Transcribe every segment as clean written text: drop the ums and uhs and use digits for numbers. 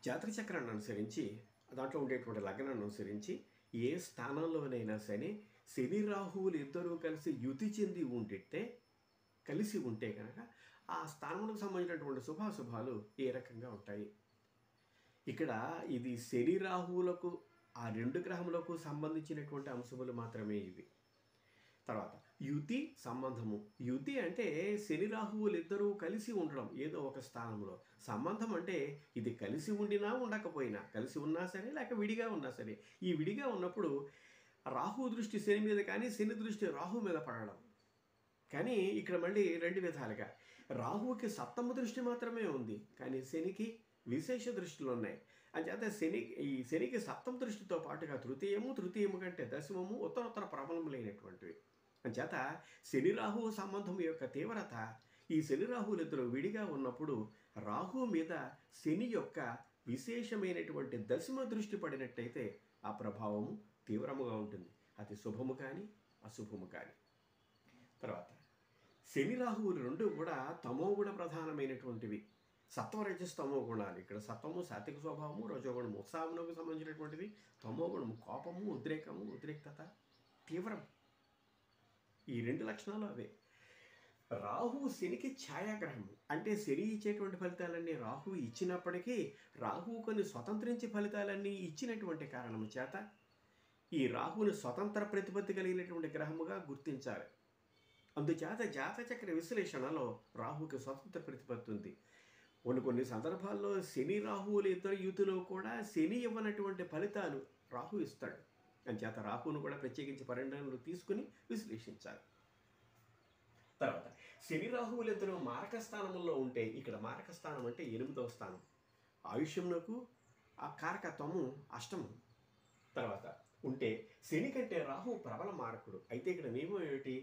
జాతక చక్రాన్ని అనుసరించి దాంట్లో ఉండేటువంటి లగ్నాన్ని అనుసరించి ఏ స్థానంలోనైనా సరే శని రాహువులు ఇద్దరూ కలిసి యుతి చెంది కలిసి ఉంటే కనుక ఆ స్థానములకు సంబంధించినటువంటి శుభాశుభాలు ఏ రకంగా ఉంటాయి. ఇక్కడ ఇది శని రాహువులకు ఆ రెండు గ్రహములకు సంబంధించినటువంటి అంశములు మాత్రమే ఇవి. తర్వాత యుతి సంబంధము. యుతి అంటే శని రాహువులు ఇద్దరూ కలిసి ఉండడం ఏదో ఒక స్థానంలో. సంబంధం అంటే ఇది కలిసి ఉండినా ఉండకపోయినా, కలిసి ఉన్నా సరే లేక విడిగా ఉన్నా సరే, ఈ విడిగా ఉన్నప్పుడు రాహు దృష్టి శని మీద కానీ శని దృష్టి రాహు మీద పడడం. కానీ ఇక్కడ మళ్ళీ రెండు విధాలుగా రాహువుకి సప్తమ దృష్టి మాత్రమే ఉంది, కానీ శనికి విశేష దృష్టిలు ఉన్నాయి. అంచేత శనికి సప్తమ దృష్టితో పాటుగా తృతీయము కంటే దశమము ఉత్తరోత్తర ప్రబలములైనటువంటివి. అంచేత శని రాహువు సంబంధం యొక్క తీవ్రత ఈ శని రాహువులు ఇద్దరు విడిగా ఉన్నప్పుడు రాహు మీద శని యొక్క విశేషమైనటువంటి దశమ దృష్టి పడినట్టయితే ఆ ప్రభావము తీవ్రముగా ఉంటుంది. అది శుభము కానీ అశుభము కానీ. తర్వాత శని రాహువులు రెండు కూడా తమోగుణ ప్రధానమైనటువంటివి. సత్వరజస్తమో గుణాలు. ఇక్కడ సత్వము సాత్విక స్వభావము, రజోగుణము ఉత్సాహమునకు సంబంధించినటువంటిది, తమోగుణము కోపము, ఉద్రేక్తత, తీవ్రం. ఈ రెండు లక్షణాలు అవే. రాహువు శనికి ఛాయాగ్రహము. అంటే శని ఇచ్చేటువంటి ఫలితాలన్నీ రాహువు ఇచ్చినప్పటికీ రాహువు కొన్ని స్వతంత్రించి ఫలితాలన్నీ ఇచ్చినటువంటి కారణము చేత ఈ రాహువుని స్వతంత్ర ప్రతిపత్తి కలిగినటువంటి గ్రహముగా గుర్తించాలి. అందుచేత జాతచక్ర విశ్లేషణలో రాహువుకి స్వతంత్ర ప్రతిపత్తి ఉంది. కొన్ని సందర్భాల్లో శని రాహువులు ఇద్దరు యుతిలో కూడా శని ఇవ్వనటువంటి ఫలితాలు రాహు ఇస్తాడు. అంచేత రాహువును కూడా ప్రత్యేకించి పరిగణనలు తీసుకుని విశ్లేషించాలి. తర్వాత శని రాహువులు ఇద్దరు మారక స్థానంలో ఉంటే, ఇక్కడ మారక స్థానం అంటే 8వ స్థానం. ఆయుష్యమునకు ఆ కారకత్వము అష్టమం. తర్వాత ఉంటే శని కంటే రాహువు ప్రబల మారకుడు. అయితే ఇక్కడ నియమం ఏమిటి?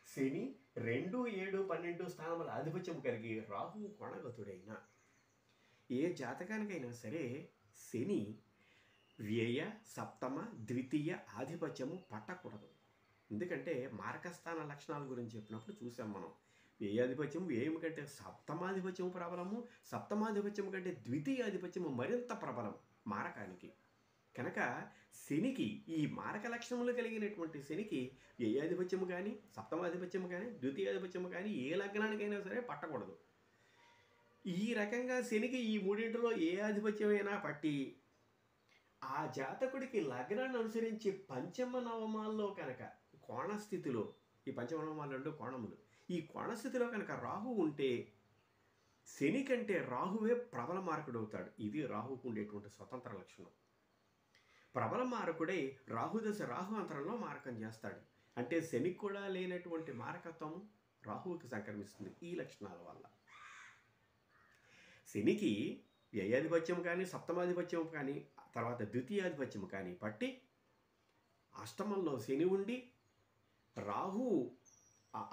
శని 2, 7, 12 స్థానముల ఆధిపత్యం కలిగి రాహువు కోణగతుడైన ఏ జాతకానికైనా సరే శని వ్యయ, సప్తమ, ద్వితీయ ఆధిపత్యము పట్టకూడదు. ఎందుకంటే మారకస్థాన లక్షణాల గురించి చెప్పినప్పుడు చూసాం మనం. వ్యయాధిపత్యం వ్యయం కంటే సప్తమాధిపత్యము ప్రబలము, సప్తమాధిపత్యము కంటే ద్వితీయాధిపత్యము మరింత ప్రబలం మారకానికి. కనుక శనికి ఈ మారక లక్షణములు కలిగినటువంటి శనికి వ్యయాధిపత్యము కానీ, సప్తమాధిపత్యము కానీ, ద్వితీయాధిపత్యము కానీ ఏ లగ్నానికైనా సరే పట్టకూడదు. ఈ రకంగా శనికి ఈ మూడింటిలో ఏ ఆధిపత్యమైనా పట్టి ఆ జాతకుడికి లగ్నాన్ని అనుసరించి పంచమ నవమాల్లో కనుక కోణస్థితిలో, ఈ పంచమ నవమాలు రెండు కోణములు, ఈ కోణస్థితిలో కనుక రాహు ఉంటే శని కంటే రాహువే ప్రబల మారకుడవుతాడు. ఇది రాహుకు ఉండేటువంటి స్వతంత్ర లక్షణం. ప్రబల మారకుడై రాహుదశ రాహు అంతరంలో మారకం చేస్తాడు. అంటే శనికి కూడా లేనటువంటి మారకత్వం రాహువుకి సంక్రమిస్తుంది ఈ లక్షణాల వల్ల. శనికి వ్యయాధిపత్యం కానీ, సప్తమాధిపత్యం కానీ, తర్వాత ద్వితీయాధిపత్యం కానీ పట్టి అష్టమంలో శని ఉండి రాహు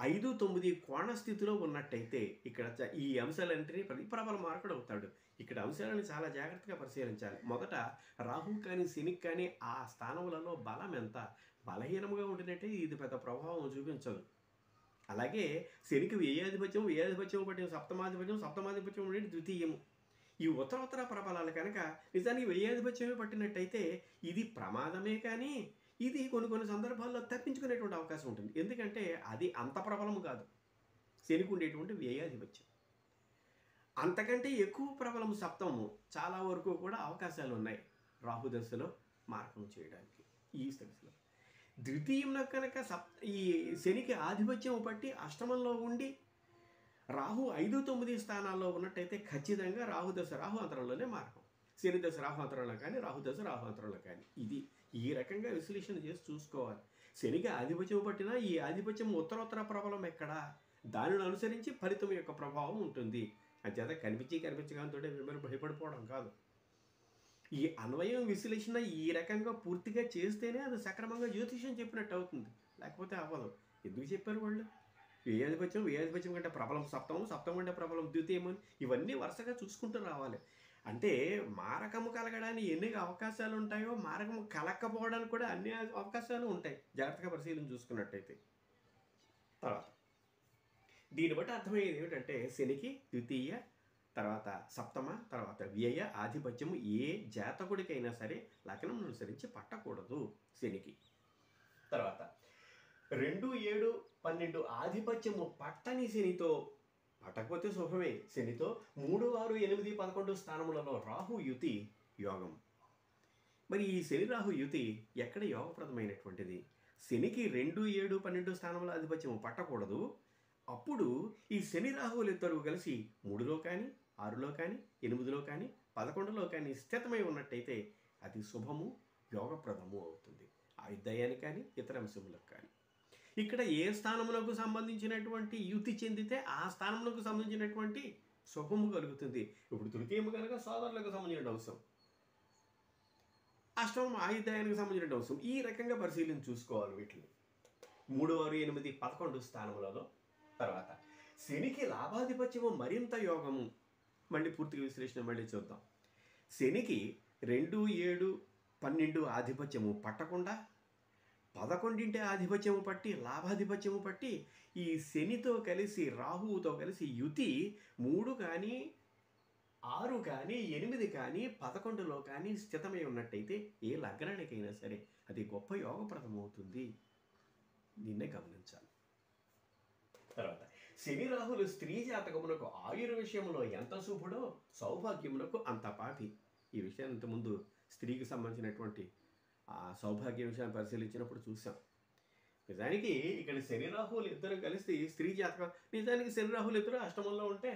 5, 9 కోణ స్థితిలో ఉన్నట్టయితే ఇక్కడ ఈ అంశాలన్నింటినీ ప్రబల మారకుడు అవుతాడు. ఇక్కడ అంశాలను చాలా జాగ్రత్తగా పరిశీలించాలి. మొదట రాహు కానీ శనికి కానీ ఆ స్థానములలో బలం ఎంత బలహీనముగా ఉండినట్టే ఇది పెద్ద ప్రభావం చూపించదు. అలాగే శనికి వ్యయాధిపత్యం పట్టిన సప్తమాధిపత్యం ఉండే ద్వితీయము. ఈ ఉత్తరోత్తర ప్రబలాలు కనుక నిజానికి వ్యయాధిపత్యమే పట్టినట్టయితే ఇది ప్రమాదమే, కానీ ఇది కొన్ని సందర్భాల్లో తప్పించుకునేటువంటి అవకాశం ఉంటుంది. ఎందుకంటే అది అంత ప్రబలము కాదు శనికి ఉండేటువంటి వ్యయాధిపత్యం. అంతకంటే ఎక్కువ ప్రబలము సప్తమము. చాలా వరకు కూడా అవకాశాలు ఉన్నాయి రాహుదశలో మార్గం చేయడానికి. ఈ దశలో ద్వితీయంలో కనుక ఈ శనికి ఆధిపత్యం పట్టి అష్టమంలో ఉండి రాహు 5, 9 స్థానాల్లో ఉన్నట్టయితే ఖచ్చితంగా రాహుదశ రాహు అంతరంలోనే మార్గం. శని దశ రాహు అంతరంలో కానీ, రాహుదశ రాహు అంతరంలో కానీ. ఇది ఈ రకంగా విశ్లేషణ చేసి చూసుకోవాలి. శనికి ఆధిపత్యం పట్టినా ఈ ఆధిపత్యం ఉత్తరోత్తర ప్రబలం ఎక్కడా, దానిని అనుసరించి ఫలితం యొక్క ప్రభావం ఉంటుంది. అంచేత కనిపించగానే భయపడిపోవడం కాదు. ఈ అన్వయం విశ్లేషణ ఈ రకంగా పూర్తిగా చేస్తేనే అది సక్రమంగా జ్యోతిష్యం చెప్పినట్టు అవుతుంది. లేకపోతే అవ్వదు. ఎందుకు చెప్పారు వాళ్ళు? వ్యయాధిపత్యం కంటే ప్రబలం సప్తమం కంటే ప్రబలం ద్వితీయము, ఇవన్నీ వరుసగా చూసుకుంటూ రావాలి. అంటే మారకము కలగడానికి ఎన్ని అవకాశాలు ఉంటాయో మారకము కలక్కపోవడానికి కూడా అన్ని అవకాశాలు ఉంటాయి జాగ్రత్తగా పరిశీలన చూసుకున్నట్టయితే. తర్వాత దీన్ని బట్టి అర్థమయ్యేది ఏమిటంటే శనికి ద్వితీయ తర్వాత సప్తమ, తర్వాత వ్యయ ఆధిపత్యము ఏ జాతకుడికైనా సరే లగ్నం అనుసరించి పట్టకూడదు శనికి. తర్వాత 2, 7, 12 ఆధిపత్యము పట్టని శనితో, పట్టకపోతే శుభమే, శనితో 3, 6, 8, 11 స్థానములలో రాహు యుతి యోగం. మరి ఈ శని రాహు యుతి ఎక్కడ యోగప్రదమైనటువంటిది? శనికి 2, 7, 12 స్థానముల ఆధిపత్యము పట్టకూడదు. అప్పుడు ఈ శని రాహువులు ఇద్దరు కలిసి 3లో కానీ, 6లో కానీ, 8లో కానీ, 11లో కానీ స్థితమై ఉన్నట్టయితే అది శుభము, యోగప్రదము అవుతుంది. ఆయుర్దాయానికి కానీ ఇతర అంశములకు కానీ. ఇక్కడ ఏ స్థానములకు సంబంధించినటువంటి యుతి చెందితే ఆ స్థానములకు సంబంధించినటువంటి శుభము కలుగుతుంది. ఇప్పుడు తృతీయము కనుక సోదరులకు సంబంధించిన అంశం, అష్టమం ఆయుర్దాయానికి సంబంధించిన అంశం. ఈ రకంగా పరిశీలన చూసుకోవాలి వీటిని 3, 6, 8, 11 స్థానములలో. తర్వాత శనికి లాభాధిపత్యము మరింత యోగము. మళ్ళీ పూర్తిగా విశ్లేషణ మళ్ళీ చూద్దాం. శనికి 2, 7, 12 ఆధిపత్యము పట్టకుండా 11 ఆధిపత్యము పట్టి, లాభాధిపత్యము పట్టి ఈ శనితో కలిసి రాహువుతో కలిసి యుతి 3 కానీ, 6 కానీ, 8 కానీ, 11లో కానీ స్థితమై ఉన్నట్టయితే ఏ లగ్నానికైనా సరే అది గొప్ప యోగప్రదమవుతుంది. దీన్నే గమనించాలి. తర్వాత శని రాహులు స్త్రీ జాతకమునకు ఆయుర్విషయంలో ఎంత శుభుడో సౌభాగ్యమునకు అంత పాపి. ఈ విషయాన్ని ఇంతకుముందు స్త్రీకి సంబంధించినటువంటి ఆ సౌభాగ్య విషయాన్ని పరిశీలించినప్పుడు చూసాం. నిజానికి ఇక్కడ శని రాహువులు ఇద్దరు కలిసి స్త్రీ జాతకం, నిజానికి శని రాహువులు ఇద్దరు అష్టమంలో ఉంటే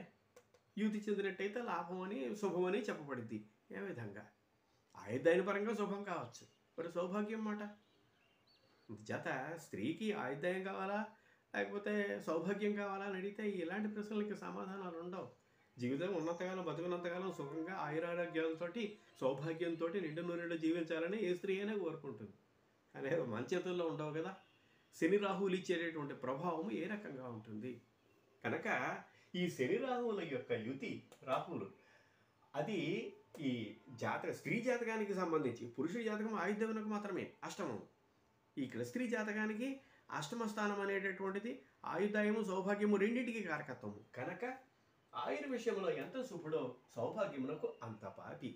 యుతి చెందినట్టయితే లాభం అని శుభమని చెప్పబడింది. ఏ విధంగా? ఆయుర్దాయన పరంగా శుభం కావచ్చు, మరి సౌభాగ్యం మాట. జత స్త్రీకి ఆయుర్దాయం కావాలా లేకపోతే సౌభాగ్యం కావాలా అని అడిగితే ఇలాంటి ప్రశ్నలకి సమాధానాలు ఉండవు. జీవితం ఉన్నంతకాలం, బతుకున్నంతకాలం సుఖంగా ఆయురారోగ్యాలతో సౌభాగ్యంతో నిండు నూనెలో జీవించాలని ఏ స్త్రీ అయినా కోరుకుంటుంది. కానీ మన చేతుల్లో ఉండవు కదా. శని రాహువులు ఇచ్చేటటువంటి ప్రభావం ఏ రకంగా ఉంటుంది కనుక ఈ శని రాహువుల యొక్క యుతి రాహువులు అది ఈ స్త్రీ జాతకానికి సంబంధించి, పురుషుడి జాతకం ఆయుర్దాయమునకు మాత్రమే అష్టమం. ఇక్కడ స్త్రీ జాతకానికి అష్టమ స్థానం అనేటటువంటిది ఆయుర్దాయము సౌభాగ్యము రెండింటికి కారకత్వము కనుక ఆయుర్విషయంలో ఎంత శుభుడో సౌభాగ్యమునకు అంత పాపి.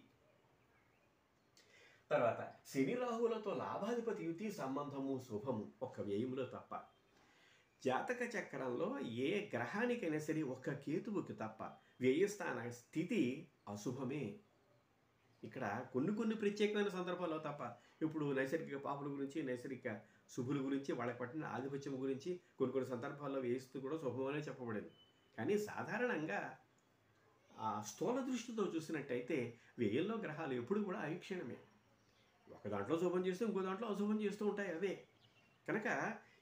తర్వాత శని రాహువులతో లాభాధిపతి యుతి సంబంధము శుభము ఒక్క వ్యయములో తప్ప. జాతక చక్రంలో ఏ గ్రహానికైనా సరే ఒక్క కేతువుకి తప్ప వ్యయస్థాన స్థితి అశుభమే. ఇక్కడ కొన్ని ప్రత్యేకమైన సందర్భాల్లో తప్ప, ఇప్పుడు నైసర్గిక పాపుల గురించి, నైసర్గిక శుభుల గురించి, వాళ్ళకి పట్టిన ఆధిపత్యం గురించి కొన్ని సందర్భాల్లో వేస్తూ కూడా శుభమనే చెప్పబడింది. కానీ సాధారణంగా ఆ స్థూల దృష్టితో చూసినట్టయితే వ్యయంలో గ్రహాలు ఎప్పుడు కూడా అవిక్షణమే. ఒక దాంట్లో శుభం చేస్తూ ఇంకో దాంట్లో అశుభం చేస్తూ ఉంటాయి అవే. కనుక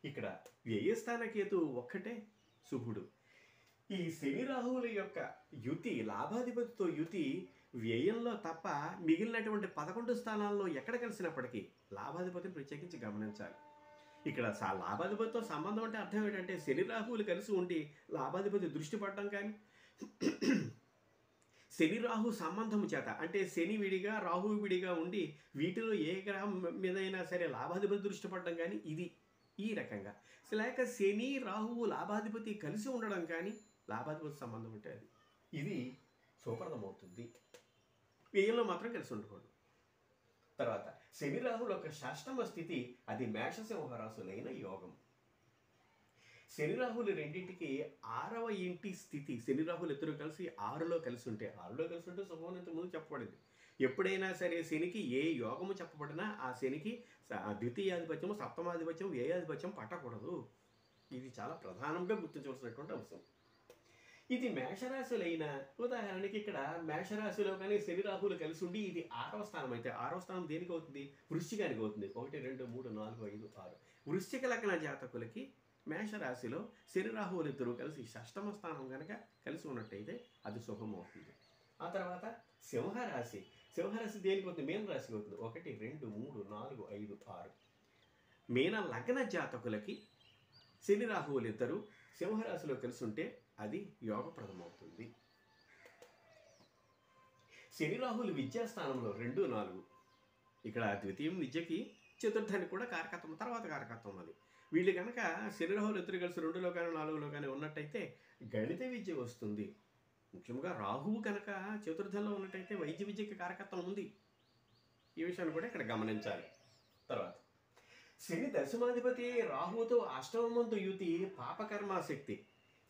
ఇక్కడ వ్యయస్థాన కేతువు ఒక్కటే శుభుడు. ఈ శని రాహువుల యొక్క యుతి, లాభాధిపతితో యుతి వ్యయంలో తప్ప మిగిలినటువంటి 11 స్థానాల్లో ఎక్కడ కలిసినప్పటికీ లాభాధిపతిని ప్రత్యేకించి గమనించాలి. ఇక్కడ లాభాధిపతితో సంబంధం అంటే అర్థం ఏంటంటే శని రాహువులు కలిసి ఉండి లాభాధిపతి దృష్టి పడడం కానీ, శని రాహు సంబంధము చేత అంటే శని విడిగా రాహువు విడిగా ఉండి వీటిలో ఏ గ్రహం మీదైనా సరే లాభాధిపతి దృష్టి పడడం కానీ ఇది ఈ రకంగా, లేక శని రాహువు లాభాధిపతి కలిసి ఉండడం కానీ లాభాధిపతి సంబంధం అంటే ఇది శుభప్రదమవుతుంది. వ్యయంలో మాత్రం కలిసి ఉండకూడదు. తర్వాత శని రాహువుల యొక్క షష్టమ స్థితి అది మేషసింహ రాశులైన యోగం. శని రాహువులు రెండింటికి 6వ ఇంటి స్థితి. శని రాహువులు ఇద్దరు కలిసి 6లో కలిసి ఉంటే శుభం ఇంతకుముందు చెప్పబడింది. ఎప్పుడైనా సరే శనికి ఏ యోగము చెప్పబడినా ఆ శనికి ద్వితీయాధిపత్యము, సప్తమాధిపత్యం, వ్యయాధిపత్యం పట్టకూడదు. ఇది చాలా ప్రధానంగా గుర్తించవలసినటువంటి అంశం. ఇది మేషరాశులైన, ఉదాహరణకి ఇక్కడ మేషరాశిలో కానీ శని రాహువులు కలిసి ఉండి ఇది 6వ స్థానం అయితే 6వ స్థానం దేనికి అవుతుంది? వృశ్చికానికి అవుతుంది. 1, 2, 3, 4, 5, 6 వృశ్చిక లగ్న జాతకులకి మేషరాశిలో శని రాహువులు ఇద్దరు కలిసి షష్టమ స్థానం కనుక కలిసి ఉన్నట్టయితే అది శుభం అవుతుంది. ఆ తర్వాత సింహరాశి దేనికి అవుతుంది? మీన రాశికి అవుతుంది. 1, 2, 3, 4, 5, 6 మీన లగ్న జాతకులకి శని రాహువులు ఇద్దరు సింహరాశిలో కలిసి ఉంటే అది యోగప్రదమవుతుంది. శని రాహువులు విద్యాస్థానంలో 2, 4 ఇక్కడ ద్వితీయం విద్యకి, చతుర్థానికి కూడా కారకత్వం, తర్వాత కారకత్వం అది. వీళ్ళు కనుక శని రాహువులు ఇద్దరు కలిసి 2లో కానీ 4లో కానీ ఉన్నట్టయితే గణిత విద్య వస్తుంది. ముఖ్యంగా రాహువు కనుక చతుర్థంలో ఉన్నట్టయితే వైద్య విద్యకి కారకత్వం ఉంది. ఈ విషయాన్ని కూడా ఇక్కడ గమనించాలి. తర్వాత శని దశమాధిపతి రాహువుతో అష్టమంతో యుతి పాపకర్మాశక్తి.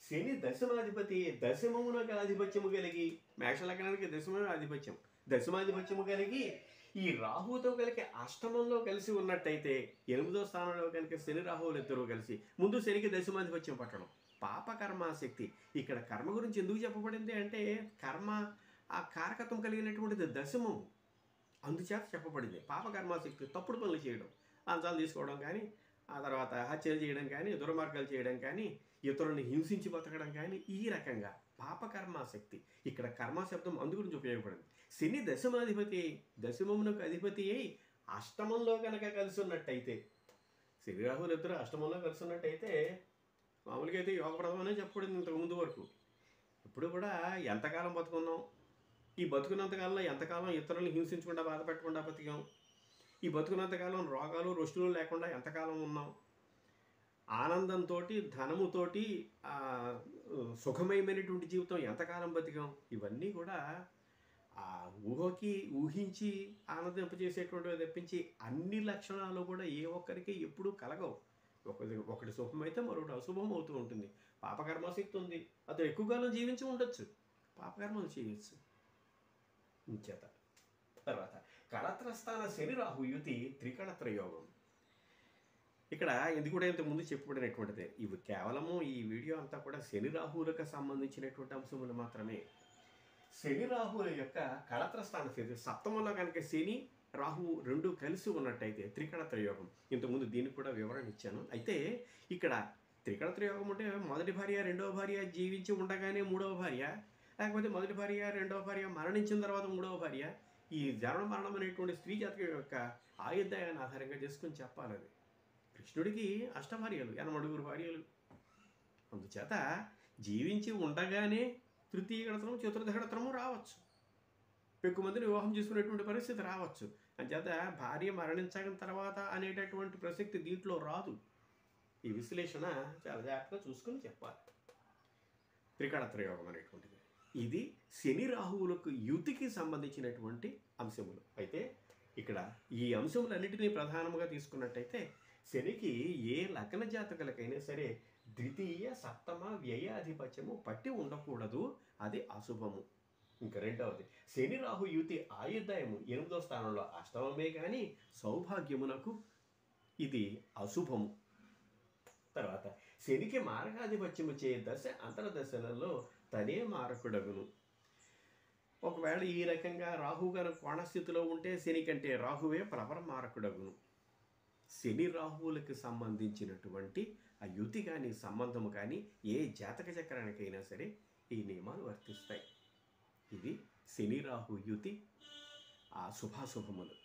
శని దశమాధిపతి దశమమునకు ఆధిపత్యము కలిగి, మేషలగ్నానికి దశమ ఆధిపత్యం, దశమాధిపత్యము కలిగి ఈ రాహువుతో కలిగి అష్టమంలో కలిసి ఉన్నట్టయితే 8వ స్థానంలో కనుక శని రాహువులు ఇద్దరు కలిసి, ముందు శనికి దశమాధిపత్యం పట్టడం పాపకర్మాశక్తి. ఇక్కడ కర్మ గురించి ఎందుకు చెప్పబడింది అంటే కర్మ ఆ కారకత్వం కలిగినటువంటిది దశమము, అందుచేత చెప్పబడింది. పాపకర్మాశక్తి తప్పుడు పనులు చేయడం, లంచాలు తీసుకోవడం కానీ, ఆ తర్వాత హత్యలు చేయడం కానీ, దుర్మార్గాలు చేయడం కానీ, ఇతరులను హింసించి బతకడం కానీ, ఈ రకంగా పాపకర్మాశక్తి. ఇక్కడ కర్మ శబ్దం అందు గురించి ఉపయోగపడింది. శని దశమాధిపతి దశమమునకు అధిపతి అయి అష్టమంలో కనుక కలిసి ఉన్నట్టయితే, శని రాహువులు ఇద్దరు అష్టమంలో కలిసి ఉన్నట్టయితే మామూలుగా అయితే యోగప్రదం అనే చెప్పబడింది ఇంతకు ముందు వరకు. ఇప్పుడు కూడా ఎంతకాలం బతుకున్నాం, ఈ బతుకున్నంతకాలంలో ఎంతకాలం ఇతరులను హింసించకుండా బాధపెట్టకుండా బతికాం, ఈ బతుకున్నంతకాలం రోగాలు రొష్టులు లేకుండా ఎంతకాలం ఉన్నాం, ఆనందంతో ధనముతోటి సుఖమయమైనటువంటి జీవితం ఎంతకాలం బతికాం, ఇవన్నీ కూడా ఆ ఊహకి ఊహించి ఆనందింపజేసేటువంటివి తప్పించి అన్ని లక్షణాలు కూడా ఏ ఒక్కరికి ఎప్పుడూ కలగవు. ఒకటి శుభమైతే మరొకటి అశుభం అవుతూ ఉంటుంది. పాపకర్మాశక్తి ఉంది, అతను ఎక్కువ కాలం జీవించి ఉండొచ్చు, పాపకర్మలు చేయొచ్చు చేత. తర్వాత కళత్రస్థాన శని రాహు యుతి త్రికళత్ర యోగం. ఇక్కడ ఇది కూడా ఇంతకుముందు చెప్పబడినటువంటిదే. ఇవి కేవలము ఈ వీడియో అంతా కూడా శని రాహువులకు సంబంధించినటువంటి అంశములు మాత్రమే. శని రాహువుల యొక్క కళత్రస్థాన స్థితి సప్తమంలో కనుక శని రాహువు రెండు కలిసి ఉన్నట్టయితే త్రికళత్ర యోగం. ఇంతకుముందు దీనికి కూడా వివరణ ఇచ్చాను. అయితే ఇక్కడ త్రికళత్ర యోగం అంటే మొదటి భార్య రెండవ భార్య జీవించి ఉండగానే మూడవ భార్య, లేకపోతే మొదటి భార్య రెండవ భార్య మరణించిన తర్వాత మూడవ భార్య, ఈ జనన మరణం అనేటువంటి స్త్రీ జాతకం యొక్క ఆయుర్దాయాన్ని ఆధారంగా చేసుకొని చెప్పాలి. అది కృష్ణుడికి అష్టభార్యలు, 80 భార్యలు. అందుచేత జీవించి ఉండగానే తృతీయ గణత్రము చతుర్థ గణత్రము రావచ్చు, ఎక్కువ మందిని వివాహం చేసుకునేటువంటి పరిస్థితి రావచ్చు. అంచేత భార్య మరణించిన తర్వాత అనేటటువంటి ప్రసక్తి దీంట్లో రాదు. ఈ విశ్లేషణ చాలా జాగ్రత్తగా చూసుకొని చెప్పాలి. త్రికళత్ర యోగం అనేటువంటిది ఇది శని రాహువులకు యుతికి సంబంధించినటువంటి అంశములు. అయితే ఇక్కడ ఈ అంశములన్నిటినీ ప్రధానముగా తీసుకున్నట్టయితే శనికి ఏ లగ్న జాతకులకైనా సరే ద్వితీయ సప్తమ వ్యయాధిపత్యము పట్టి ఉండకూడదు, అది అశుభము. ఇంకా రెండవది శని రాహు యుతి ఆయుర్దాయము 8వ స్థానంలో అష్టమమే కానీ సౌభాగ్యమునకు ఇది అశుభము. తర్వాత శనికి మారకాధిపత్యము చే దశ అంతర్దశలలో తనే మారకుడగును. ఒకవేళ ఈ రకంగా రాహు గారు కోణస్థితిలో ఉంటే శని కంటే రాహువే ప్రబల మారకుడగును. శని రాహువులకు సంబంధించినటువంటి ఆ యుతి కానీ సంబంధము కానీ ఏ జాతక చక్రానికైనా సరే ఈ నియమాలు వర్తిస్తాయి. ఇది శని రాహు యుతి ఆ శుభాశుభములు.